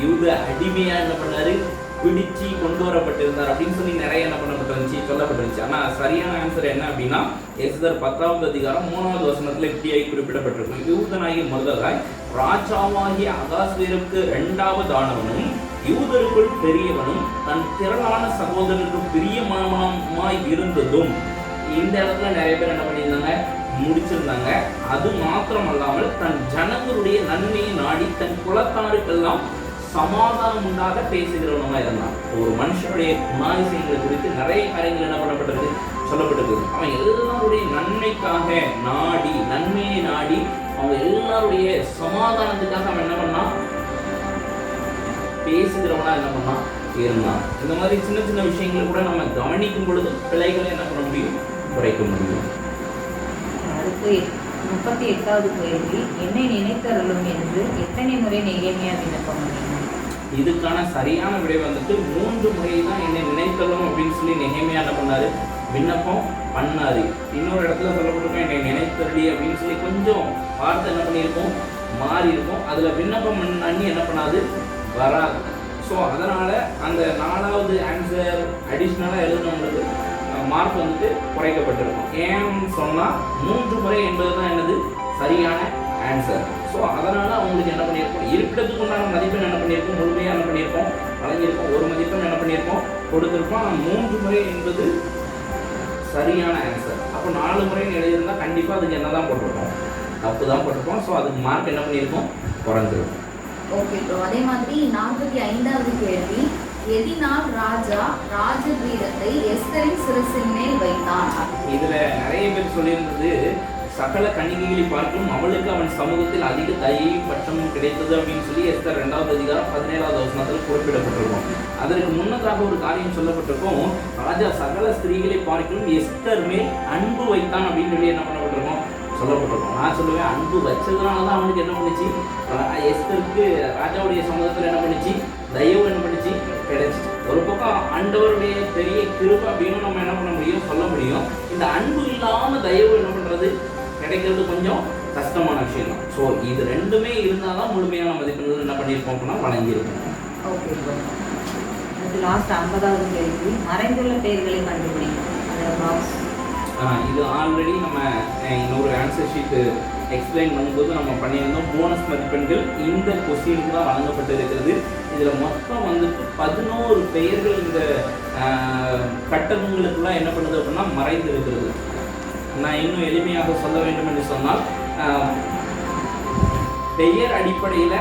யூத அடிமையா என்ன பண்ணாரு பிடிச்சு கொண்டு வரப்பட்டிருந்தார் அப்படின்னு சொல்லி நிறைய என்ன பண்ணப்பட்டிருந்துச்சு, சொல்லப்பட்டிருந்துச்சு. ஆனா சரியான ஆன்சர் என்ன அப்படின்னா எஸ்தர் 10வது அதிகாரம் 3வது வசனத்துல இப்படியாய் குறிப்பிடப்பட்டிருக்கும். யூதனாகிய மொர்தெகாய் ராஜாவாகிய அகாஸ்வேருக்கு 2வது ஆனவனும் யூதருக்குள் பெரியவனும் தன் திரளான சகோதரருக்கு பிரியமானமாய் இருந்ததும். இந்த இடத்துல நிறைய பேர் என்ன பண்ணியிருந்தாங்க, முடிச்சிருந்தாங்க. அது மாத்திரம் அல்லாமல் தன் ஜனங்களுடைய நன்மையை நாடி தன் குலத்தாருக்கெல்லாம் சமாதானம் உண்டாக பேசுகிறவனுமா இருந்தான். ஒரு மனுஷனுடைய குணாதிசயங்கள் குறித்து நிறைய காரியங்கள் என்ன பண்ணப்பட்டிருக்கு, சொல்லப்பட்டிருக்கு. அவன் எல்லாருடைய நன்மைக்காக நாடி, நன்மையை நாடி, அவங்க எல்லாருடைய சமாதானத்துக்காக அவன் என்ன பண்ணான், பேசுகிறவனா என்ன பண்ணான், இருந்தான். இந்த மாதிரி சின்ன சின்ன விஷயங்களை கூட நம்ம கவனிக்கும் பொழுது பிள்ளைகளை என்ன பண்ண முடியும், குறைக்க முடியும். அடுத்து 38வது கேள்வி, என்னை நினைத்தருளும் என்று எத்தனை முறை நெகேமியா விண்ணப்பம் பண்ணினார்? இதுக்கான சரியான விடை வந்துட்டு 3 முறை தான் என்னை நினைத்தருளும் அப்படின்னு சொல்லி நெகேமியா என்ன பண்ணாரு, விண்ணப்பம் பண்ணாரு. இன்னொரு இடத்துல சொல்லப்பட்டிருக்கோம் என்னை நினைத்தருளி அப்படின்னு சொல்லி கொஞ்சம் வார்த்தை என்ன பண்ணியிருக்கோம், மாறி இருக்கும். அதுல விண்ணப்பம் பண்ணி என்ன பண்ணாது, வராது. ஸோ அதனால அந்த 4வது ஆன்சர் அடிஷ்னலாக எழுதுனவங்களுக்கு மார்க் வந்துட்டு குறைக்கப்பட்டிருக்கும். ஏன்னு சொன்னால் 3 முறை என்பது தான் என்னது சரியான ஆன்சர். ஸோ அதனால் அவங்களுக்கு என்ன பண்ணியிருக்கோம், இருக்கிறதுக்கு உண்டான மதிப்பெண் என்ன பண்ணியிருக்கோம், முழுமையாக என்ன பண்ணியிருக்கோம், வழங்கியிருக்கோம். ஒரு மதிப்பெண் என்ன பண்ணியிருக்கோம், கொடுத்துருக்கோம். 3 முறை என்பது சரியான ஆன்சர். அப்போ 4 முறை எழுதியிருந்தால் கண்டிப்பாக அதுக்கு என்ன தான் போட்டிருக்கோம், தப்பு தான் போட்டிருக்கோம். ஸோ அதுக்கு மார்க் என்ன பண்ணியிருக்கோம், குறைஞ்சிருக்கும். Okay bro. அதே மாதிரி 45வது கேள்வி, எதினால் ராஜா ராஜபீடத்தை எஸ்தரின் சிரசின் மேல் வைத்தான்? இதுல நிறைய பேர் சொல்லியிருந்தது, சகல கன்னிகைகளை பார்க்கும் அவளுக்கு அவன் சமூகத்தில் அதிக தயையும் பட்சமும் கிடைத்தது அப்படின்னு சொல்லி எஸ்தர் 2வது அதிகாரம் 17வது வசனத்தில் குறிப்பிடப்பட்டிருக்கும். அதற்கு முன்னதாக ஒரு காரியம் சொல்லப்பட்டிருக்கும், ராஜா சகல ஸ்திரீகளை பார்க்கும் எஸ்தர் மேல் அன்பு வைத்தான் அப்படின்னு சொல்லி என்ன பண்ணப்பட்டிருக்கோம், சொல்லப்பட்டிருக்கோம். நான் சொல்லுவேன், அன்பு வச்சதுனால தான் அவனுக்கு என்ன பண்ணிச்சு, எஸ்தருக்கு ராஜாவுடைய சமூகத்தில் என்ன பண்ணிச்சு, தயவு என்ன பண்ணிச்சு, கிடைச்சி. ஒரு பக்கம் ஆண்டவருடைய பெரிய கிருபை அப்படின்னு நம்ம என்ன பண்ண முடியும், சொல்ல முடியும். இந்த அன்பு இல்லாமல் தயவு என்ன பண்ணுறது, கிடைக்கிறது கொஞ்சம் கஷ்டமான விஷயம் தான். ஸோ இது ரெண்டுமே இருந்தால் தான் முழுமையான மதிப்பெண்கள் என்ன பண்ணியிருப்போம் அப்படின்னா வழங்கியிருக்கோம். Okay bro. அது லாஸ்ட் 50வது கேள்வி, மறைந்துள்ள பெயர்களை கண்டுபிடிக்கும். அதில் பாக்ஸ் இது ஆல்ரெடி நம்ம இன்னொரு ஆன்சர் ஷீட்டு எக்ஸ்பிளைன் பண்ணும்போது நம்ம பண்ணியிருந்தோம். போனஸ் மதிப்பெண்கள் இந்த கொஸ்டினுக்கு தான் வழங்கப்பட்டு இருக்கிறது. இதில் மொத்தம் வந்துட்டு 11 பெயர்கள் இந்த கட்டணங்களுக்குலாம் என்ன பண்ணுது அப்படின்னா மறைந்து இருக்கிறது. நான் இன்னும் எளிமையாக சொல்ல வேண்டும் என்று சொன்னால், பெயர் அடிப்படையில்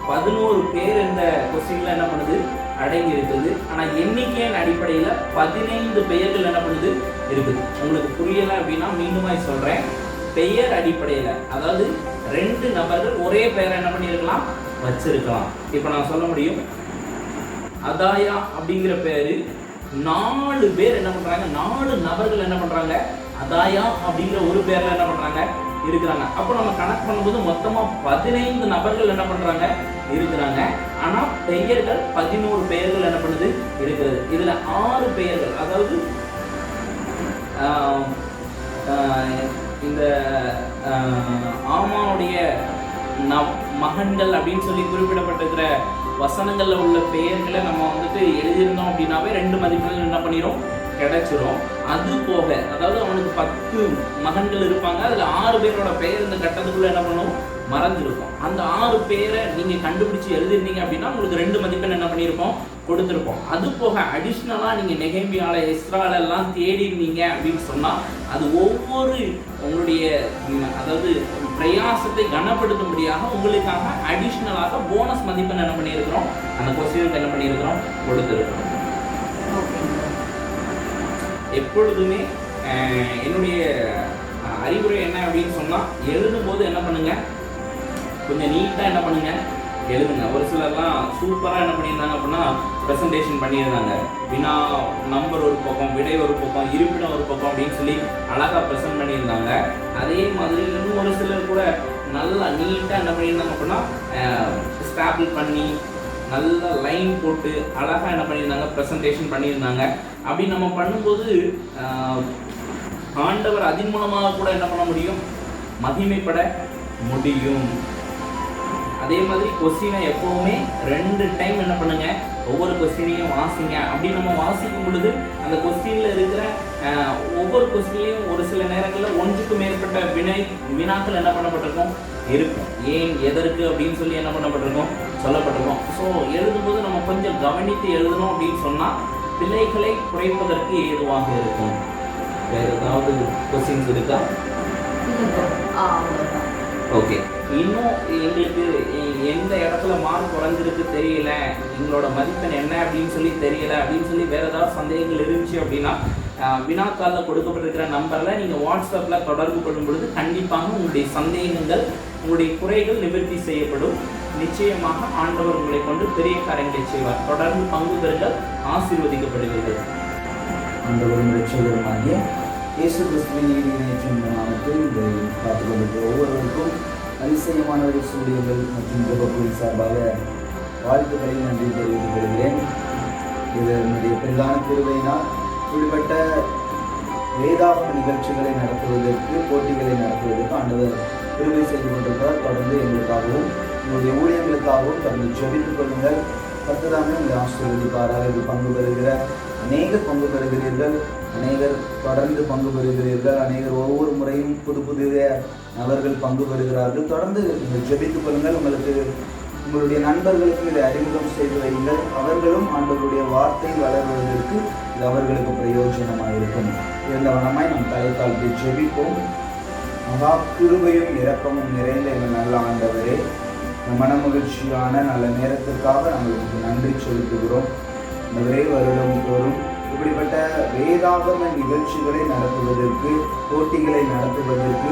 11 பேர் இந்த கொஸ்டினில் என்ன பண்ணுது, அடங்கி இருக்குது. ஆனால் எண்ணிக்கையின் அடிப்படையில் 15 பெயர்கள் என்ன பண்ணுது இருக்குது. உங்களுக்கு புரியலை அப்படின்னா மீண்டுமாய் சொல்கிறேன். பெயர் அடிப்படையில், அதாவது 2 நபர்கள் ஒரே பெயரை என்ன பண்ணியிருக்கலாம், வச்சிருக்கலாம். இப்போ நான் சொல்ல முடியும், அதாயா அப்படிங்கிற பேரு 4 பேர் என்ன பண்ணுறாங்க, 4 நபர்கள் என்ன பண்ணுறாங்க, அதாயா அப்படிங்கிற ஒரு பேரில் என்ன பண்ணுறாங்க, இருக்கிறாங்க. அப்போ நம்ம கணக்கு பண்ணும்போது மொத்தமாக 15 நபர்கள் என்ன பண்ணுறாங்க, இருக்கிறாங்க. ஆனால் பெயர்கள் 11 பெயர்கள் என்ன பண்ணுது, இருக்கிறது. இதில் 6 பெயர்கள், அதாவது இந்த ஆமானுடைய மகன்கள் அப்படின்னு சொல்லி குறிப்பிடப்பட்டிருக்கிற வசனங்களில் உள்ள பெயர்களை நம்ம வந்துட்டு எழுதியிருந்தோம் அப்படின்னாவே 2 மதிப்பெண்கள் என்ன பண்ணிடும், கிடைச்சிரும். அது போக, அதாவது அவனுக்கு 10 மகன்கள் இருப்பாங்க, அதில் 6 பேரோட பெயர் இந்த கட்டத்துக்குள்ள என்ன பண்ணும், மறைஞ்சிருக்கும். அந்த 6 பேரை நீங்கள் கண்டுபிடிச்சி எழுதிருந்தீங்க அப்படின்னா உங்களுக்கு 2 மதிப்பெண் என்ன பண்ணியிருப்போம், கொடுத்துருப்போம். அது போக அடிஷ்னலாக நீங்கள் நெகேமியால எஸ்ராலெல்லாம் தேடி இருந்தீங்க அப்படின்னு சொன்னால் அது ஒவ்வொரு உங்களுடைய அதாவது பிரயாசத்தை கனப்படுத்தும்படியாக உங்களுக்காக அடிஷ்னலாக போனஸ் மதிப்பெண் என்ன பண்ணியிருக்கிறோம், அந்த கொஸ்டினுக்கு என்ன பண்ணியிருக்கிறோம், கொடுத்துருக்கிறோம். எப்பொழுதுமே என்னுடைய அறிவுரை என்ன அப்படின்னு சொன்னால், எழுதும்போது என்ன பண்ணுங்கள், கொஞ்சம் நீட்டாக என்ன பண்ணுங்கள், எழுதுங்க. ஒரு சிலர்லாம் சூப்பராக என்ன பண்ணியிருந்தாங்க அப்படின்னா ப்ரெசன்டேஷன் பண்ணியிருந்தாங்க. வினா நம்பர் ஒரு பக்கம், விடை ஒரு பக்கம், இருப்பிடம் ஒரு பக்கம் அப்படின்னு சொல்லி அழகாக ப்ரெசென்ட் பண்ணியிருந்தாங்க. அதே மாதிரி இன்னும் ஒரு சிலர் கூட நல்லா நீட்டாக என்ன பண்ணியிருந்தாங்க அப்படின்னா ஸ்டாபிள் பண்ணி நல்ல லைன் போட்டு அழகாக என்ன பண்ணியிருந்தாங்க, ப்ரெசன்டேஷன் பண்ணியிருந்தாங்க. அப்படி நம்ம பண்ணும்போது ஆண்டவர் அதன் மூலமாக கூட என்ன பண்ண முடியும், மகிமைப்பட முடியும். அதே மாதிரி கொஸ்டினை எப்போவுமே 2 டைம் என்ன பண்ணுங்க, ஒவ்வொரு கொஸ்டினையும் வாசிங்க. அப்படி நம்ம வாசிக்கும் பொழுது அந்த கொஸ்டினில் இருக்கிற ஒவ்வொரு கொஸ்டின்லையும் ஒரு சில நேரங்களில் 1க்கு மேற்பட்ட வினாக்கள் என்ன பண்ணப்பட்டிருக்கும் இருக்கும். ஏன், எதற்கு அப்படின்னு சொல்லி என்ன பண்ணப்பட்டிருக்கோம், சொல்லப்பட்டிருக்கோம். ஸோ எழுதும்போது நம்ம கொஞ்சம் கவனித்து எழுதணும் அப்படின்னு சொன்னால் பிழைகளை குறைப்பதற்கு ஏதுவாக இருக்கும். வேறு ஏதாவது கொஸ்டின்ஸ் இருக்கா? ஓகே. இன்னும் எங்களுக்கு எந்த இடத்துல மார்க் குறைஞ்சிருக்கு தெரியல, எங்களோட மதிப்பெண் என்ன அப்படின்னு சொல்லி தெரியல அப்படின்னு சொல்லி வேறு ஏதாவது சந்தேகங்கள் இருந்துச்சு அப்படின்னா வினாத்தாளில் கொடுக்கப்பட்டிருக்கிற நம்பரில் நீங்கள் வாட்ஸ்அப்பில் தொடர்பு கொள்ளும் பொழுது கண்டிப்பாக உங்களுடைய சந்தேகங்கள், உங்களுடைய குறைகள் நிவர்த்தி செய்யப்படும். நிச்சயமாக ஆண்டவர் உங்களை கொண்டு பெரிய காரியங்களை செய்வார். தொடர்ந்து பங்கு பெறுங்கள், ஆசீர்வதிக்கப்படுவீர்கள். ஆண்டவரும் ரட்சகருமாகிய இயேசு கிறிஸ்துவின் ஈடியேற்றும் நாமத்தில் இதை பார்த்துக் கொண்டிருக்கிற ஒவ்வொருவருக்கும் அதிசயமானவரை சூழியர்கள் மற்றும் ஜெபக்குழு சார்பாக வாழ்த்துக்களை நன்றி தெரிவித்துக் கொள்கிறேன். இது என்னுடைய பெரிதான கிருபையினால் இப்படிப்பட்ட வேதாகம நிகழ்ச்சிகளை நடத்துவதற்கு, போட்டிகளை நடத்துவதற்கு ஆண்டவர் கிருபை செய்து கொண்டிருக்கிறார். தொடர்ந்து எங்களுக்காகவும் உங்களுடைய ஊழியர்களுக்காகவும் தொடர்ந்து ஜெபித்துக் கொள்ளுங்கள். கர்த்தராமே உங்களை ஆசீர்வதிப்பாராக. இது பங்கு பெறுகிற அநேகர் பங்கு பெறுகிறீர்கள், அநேகர் தொடர்ந்து பங்கு பெறுகிறீர்கள், அநேகர் ஒவ்வொரு முறையும் புது புதிய நபர்கள் பங்கு பெறுகிறார்கள். தொடர்ந்து ஜெபித்துக் கொள்ளுங்கள். உங்களுடைய நண்பர்களுக்கு இதை அறிமுகம் செய்து வையுங்கள். அவர்களும் ஆண்டவருடைய வார்த்தை வளர்வதற்கு இது அவர்களுக்கு பிரயோஜனமாக இருக்கும். இருந்தவனமாய் நம் தலைத்தாழ்த்தி ஜெபிப்போம். மகா கிருபையும் இரக்கமும் நிறைந்த எங்கள் நல்ல ஆண்டவரே, மனமகிழ்ச்சியான நல்ல நேரத்திற்காக நாங்களுக்கு நன்றி செலுத்துகிறோம். ஆண்டவரே, வருடம் தோறும் இப்படிப்பட்ட வேதாகம நிகழ்ச்சிகளை நடத்துவதற்கு, போட்டிகளை நடத்துவதற்கு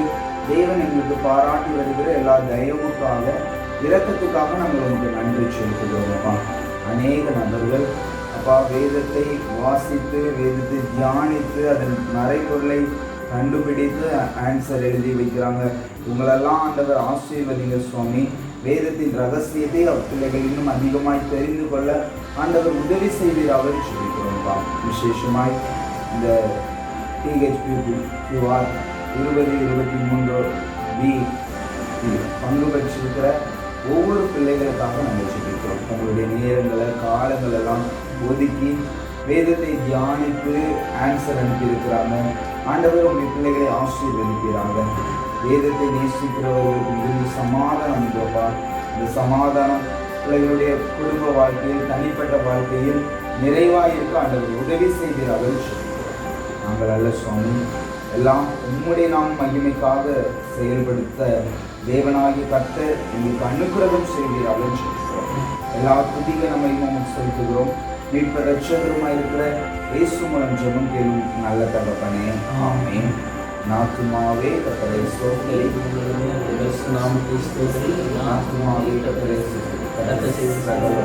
தேவன் எங்களுக்கு பாராட்டி வருகிற எல்லா தயவுக்காக, இரக்கத்துக்காக நாங்கள் உங்களுக்கு நன்றி செலுத்துகிறோம். அப்பா, அநேக நபர்கள் அப்பா வேதத்தை வாசித்து, வேதத்தை தியானித்து, அதன் மறைபொருளை கண்டுபிடித்து ஆன்சர் எழுதி வைக்கிறாங்க. இவங்களெல்லாம் ஆண்டவர் ஆசீர்வதிங்க சுவாமி. வேதத்தின் ரகசியத்தை பிள்ளைகள் இன்னும் அதிகமாய் தெரிந்து கொள்ள ஆண்டவர் உதவி செய்வீராக சொல்லிக்கிறோம்ப்பா. விசேஷமாய் இந்த THPQR 2023B பங்கு பெற்றிருக்கிற ஒவ்வொரு பிள்ளைகளுக்காக நாங்கள் சொல்லிக்கிறோம். உங்களுடைய நேரங்களை, காலங்கள் எல்லாம் ஒதுக்கி வேதத்தை தியானித்து ஆன்சர் அனுப்பியிருக்கிறாங்க. ஆண்டவர் உங்களுடைய பிள்ளைகளை ஆசீர்வதிக்கிறாங்க. வேதத்தை நேசிக்கிறவர்களுக்கு மிகுந்த சமாதானம் இல்லப்பா. இந்த சமாதானம் பிள்ளைகளுடைய குடும்ப வாழ்க்கையில், தனிப்பட்ட வாழ்க்கையில் நிறைவாக இருக்க ஆண்டவர் உதவி செய்கிறார்கள். நாங்கள் அல்ல சுவாமி, எல்லாம் உம்முடைய நாம் மகிமைக்காக செயல்படுத்த தேவனாகி கர்த்தர் எங்களுக்கு அனுக்கிரகம் செய்கிறார்கள். எல்லா துதிக நம்ம செலுத்துகிறோம். மீட்ப ரட்சகருமாய் இருக்கிற இயேசு மூலம் ஜெபம் கேளும் நல்ல தகப்பனே, ஆமென். நாத்துமாவே கர்த்தரை ஸ்தோத்திரி, நாமத்தை ஸ்தோத்திரி, நாத்துமாவே கர்த்தரை ஸ்தோத்திரி. சகல